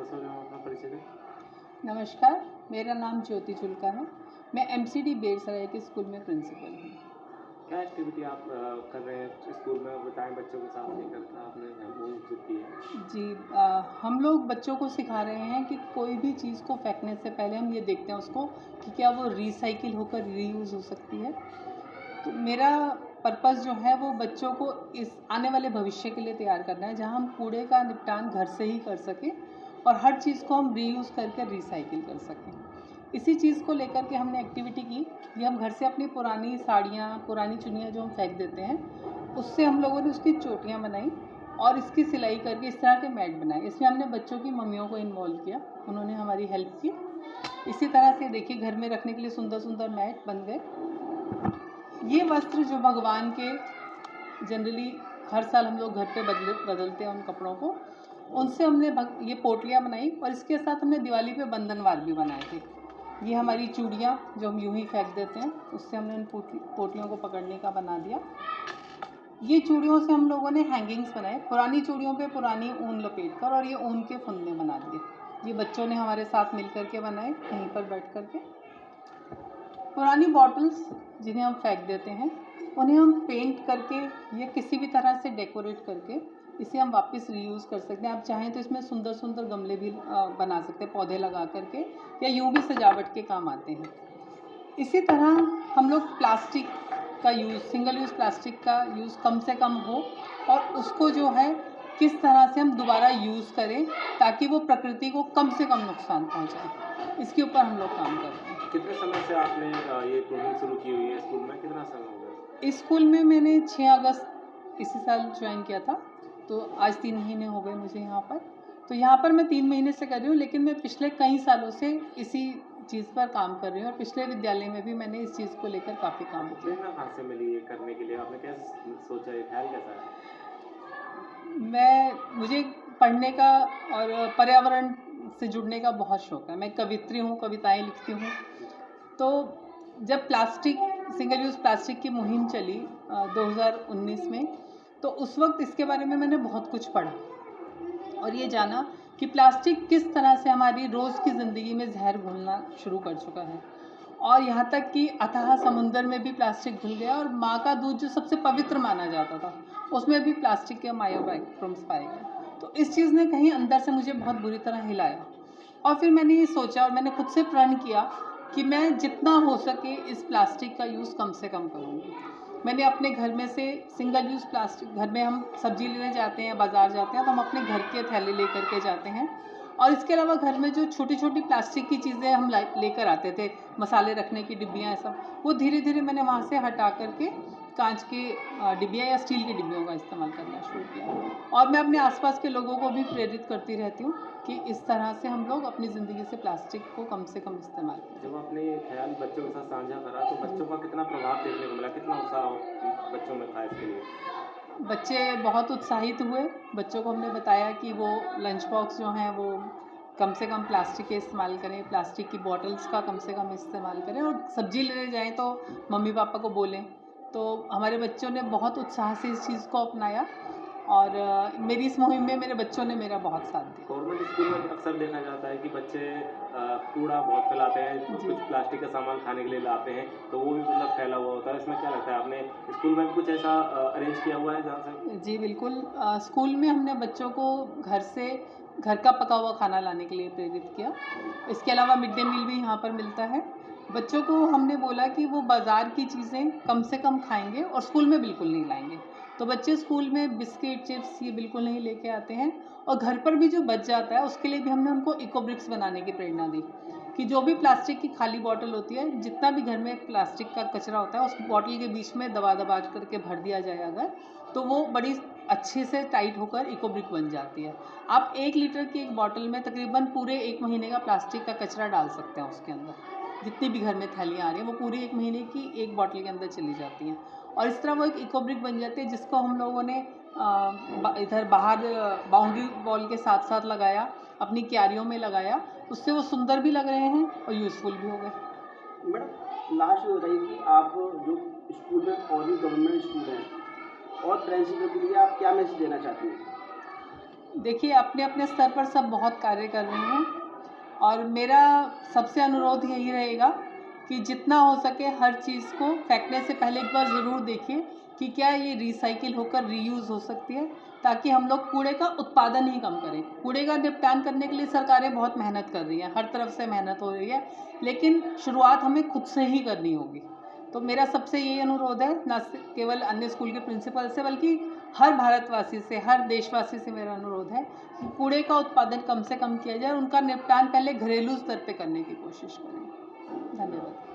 सबसे पहले हम अपना परिचय दें। नमस्कार, मेरा नाम ज्योति चुलका है। मैं एमसीडी बेरसराय के स्कूल में प्रिंसिपल हूँ। क्या एक्टिविटी आप कर रहे हैं स्कूल में, बताएं बच्चों के साथ लेकर आपने वो जो की है? जी, हम लोग बच्चों को सिखा रहे हैं कि कोई भी चीज़ को फेंकने से पहले हम ये देखते हैं उसको कि क्या वो रिसाइकिल होकर रीयूज़ हो सकती है। तो मेरा पर्पस जो है वो बच्चों को इस आने वाले भविष्य के लिए तैयार करना है, जहाँ हम कूड़े का निपटान घर से ही कर सकें और हर चीज़ को हम रीयूज़ करके रिसाइकिल कर सकें। इसी चीज़ को लेकर के हमने एक्टिविटी की कि हम घर से अपनी पुरानी साड़ियाँ, पुरानी चुन्नियाँ जो हम फेंक देते हैं, उससे हम लोगों ने उसकी चोटियाँ बनाई और इसकी सिलाई करके इस तरह के मैट बनाए। इसमें हमने बच्चों की मम्मियों को इन्वॉल्व किया, उन्होंने हमारी हेल्प की। इसी तरह से देखिए घर में रखने के लिए सुंदर सुंदर मैट बन गए। ये वस्त्र जो भगवान के जनरली हर साल हम लोग घर पे बदलते हैं उन कपड़ों को, उनसे हमने ये पोटलियाँ बनाई और इसके साथ हमने दिवाली पे बंधनवार भी बनाए थे। ये हमारी चूड़ियाँ जो हम यूं ही फेंक देते हैं, उससे हमने उन पोटलियों को पकड़ने का बना दिया। ये चूड़ियों से हम लोगों ने हैंगिंग्स बनाए, पुरानी चूड़ियों पे पुरानी ऊन लपेट कर, और ये ऊन के फंदे बना दिए। ये बच्चों ने हमारे साथ मिल कर के बनाए, यहीं पर बैठ कर के। पुरानी बॉटल्स जिन्हें हम फेंक देते हैं, उन्हें हम पेंट करके या किसी भी तरह से डेकोरेट करके इसे हम वापस रीयूज़ कर सकते हैं। आप चाहें तो इसमें सुंदर सुंदर गमले भी बना सकते हैं, पौधे लगा करके, या यूँ भी सजावट के काम आते हैं। इसी तरह हम लोग प्लास्टिक का यूज़, सिंगल यूज़ प्लास्टिक का यूज़ कम से कम हो और उसको जो है किस तरह से हम दोबारा यूज़ करें ताकि वो प्रकृति को कम से कम नुकसान पहुंचाए, इसके ऊपर हम लोग काम कर रहे हैं। कितने समय से आपने ये मुहिम शुरू की हुई है स्कूल में, कितना समय हो गया? इस स्कूल में मैंने 6 अगस्त इसी साल ज्वाइन किया था, तो आज 3 महीने हो गए मुझे यहाँ पर। तो यहाँ पर मैं 3 महीने से कर रही हूँ, लेकिन मैं पिछले कई सालों से इसी चीज़ पर काम कर रही हूँ और पिछले विद्यालय में भी मैंने इस चीज़ को लेकर काफ़ी काम किया। प्रेरणा कहाँ से मिली ये करने के लिए, आपने कैसे सोचा, ये ख्याल कैसा है? मुझे पढ़ने का और पर्यावरण से जुड़ने का बहुत शौक है। मैं कवित्री हूँ, कविताएं लिखती हूँ। तो जब सिंगल यूज़ प्लास्टिक की मुहिम चली 2019 में, तो उस वक्त इसके बारे में मैंने बहुत कुछ पढ़ा और ये जाना कि प्लास्टिक किस तरह से हमारी रोज़ की ज़िंदगी में जहर घुलना शुरू कर चुका है, और यहाँ तक कि अथाह समुंदर में भी प्लास्टिक घुल गया और माँ का दूध जो सबसे पवित्र माना जाता था, उसमें भी प्लास्टिक के माइक्रोब्स पाए गए। तो इस चीज़ ने कहीं अंदर से मुझे बहुत बुरी तरह हिलाया और फिर मैंने ये सोचा और मैंने खुद से प्रण किया कि मैं जितना हो सके इस प्लास्टिक का यूज़ कम से कम करूँगी। मैंने अपने घर में से सिंगल यूज़ प्लास्टिक, घर में हम सब्जी लेने जाते हैं, बाज़ार जाते हैं, तो हम अपने घर के थैले लेकर के जाते हैं, और इसके अलावा घर में जो छोटी छोटी प्लास्टिक की चीज़ें हम लेकर आते थे, मसाले रखने की डिब्बियाँ, सब वो धीरे धीरे मैंने वहाँ से हटा करके कांच के डिब्बियाँ या स्टील की डिब्बियों का इस्तेमाल करना शुरू किया। और मैं अपने आसपास के लोगों को भी प्रेरित करती रहती हूँ कि इस तरह से हम लोग अपनी ज़िंदगी से प्लास्टिक को कम से कम इस्तेमाल करें। जब आपने ये ख्याल बच्चों के साथ साझा करा तो बच्चों का कितना प्रभाव देखने को मिला, कितना उत्साह बच्चों में था इसके लिए? बच्चे बहुत उत्साहित हुए। बच्चों को हमने बताया कि वो लंच बॉक्स जो हैं वो कम से कम प्लास्टिक के इस्तेमाल करें, प्लास्टिक की बॉटल्स का कम से कम इस्तेमाल करें, और सब्जी लेने जाएं तो मम्मी पापा को बोलें। तो हमारे बच्चों ने बहुत उत्साह से इस चीज़ को अपनाया और मेरी इस मुहिम में मेरे बच्चों ने मेरा बहुत साथ दिया। गवर्नमेंट स्कूल में अक्सर देखा जाता है कि बच्चे कूड़ा बहुत फैलाते हैं, कुछ प्लास्टिक का सामान खाने के लिए लाते हैं, तो वो भी मतलब फैला हुआ होता है। इसमें क्या लगता है, आपने स्कूल में भी कुछ ऐसा अरेंज किया हुआ है जहाँ से? जी बिल्कुल। स्कूल में हमने बच्चों को घर का पका हुआ खाना लाने के लिए प्रेरित किया। इसके अलावा मिड डे मील भी यहाँ पर मिलता है। बच्चों को हमने बोला कि वो बाज़ार की चीज़ें कम से कम खाएंगे और स्कूल में बिल्कुल नहीं लाएंगे। तो बच्चे स्कूल में बिस्किट, चिप्स ये बिल्कुल नहीं लेके आते हैं, और घर पर भी जो बच जाता है उसके लिए भी हमने उनको इको ब्रिक्स बनाने की प्रेरणा दी कि जो भी प्लास्टिक की खाली बॉटल होती है, जितना भी घर में प्लास्टिक का कचरा होता है, उस बॉटल के बीच में दबा दबा करके भर दिया जाए अगर, तो वो बड़ी अच्छे से टाइट होकर इको ब्रिक बन जाती है। आप 1 लीटर की एक बॉटल में तकरीबन पूरे 1 महीने का प्लास्टिक का कचरा डाल सकते हैं उसके अंदर। जितनी भी घर में थैलियाँ आ रही हैं वो पूरी 1 महीने की एक बॉटल के अंदर चली जाती हैं, और इस तरह वो एक इको ब्रिक बन जाती है, जिसको हम लोगों ने इधर बाहर बाउंड्री वॉल के साथ साथ लगाया, अपनी क्यारियों में लगाया। उससे वो सुंदर भी लग रहे हैं और यूज़फुल भी हो गए। मैडम लास्ट ये बताइए कि आप जो स्कूल में और भी गवर्नमेंट स्कूल हैं और प्रिंसिपल के लिए आप क्या मैसेज देना चाहती हैं? देखिए, अपने अपने स्तर पर सब बहुत कार्य कर रहे हैं और मेरा सबसे अनुरोध यही रहेगा कि जितना हो सके हर चीज़ को फेंकने से पहले एक बार ज़रूर देखिए कि क्या ये रिसाइकिल होकर रीयूज़ हो सकती है, ताकि हम लोग कूड़े का उत्पादन ही कम करें। कूड़े का निपटान करने के लिए सरकारें बहुत मेहनत कर रही हैं, हर तरफ से मेहनत हो रही है, लेकिन शुरुआत हमें खुद से ही करनी होगी। तो मेरा सबसे यही अनुरोध है, ना केवल अन्य स्कूल के प्रिंसिपल से, बल्कि हर भारतवासी से, हर देशवासी से मेरा अनुरोध है कि कूड़े का उत्पादन कम से कम किया जाए और उनका निपटान पहले घरेलू स्तर पे करने की कोशिश करें। धन्यवाद।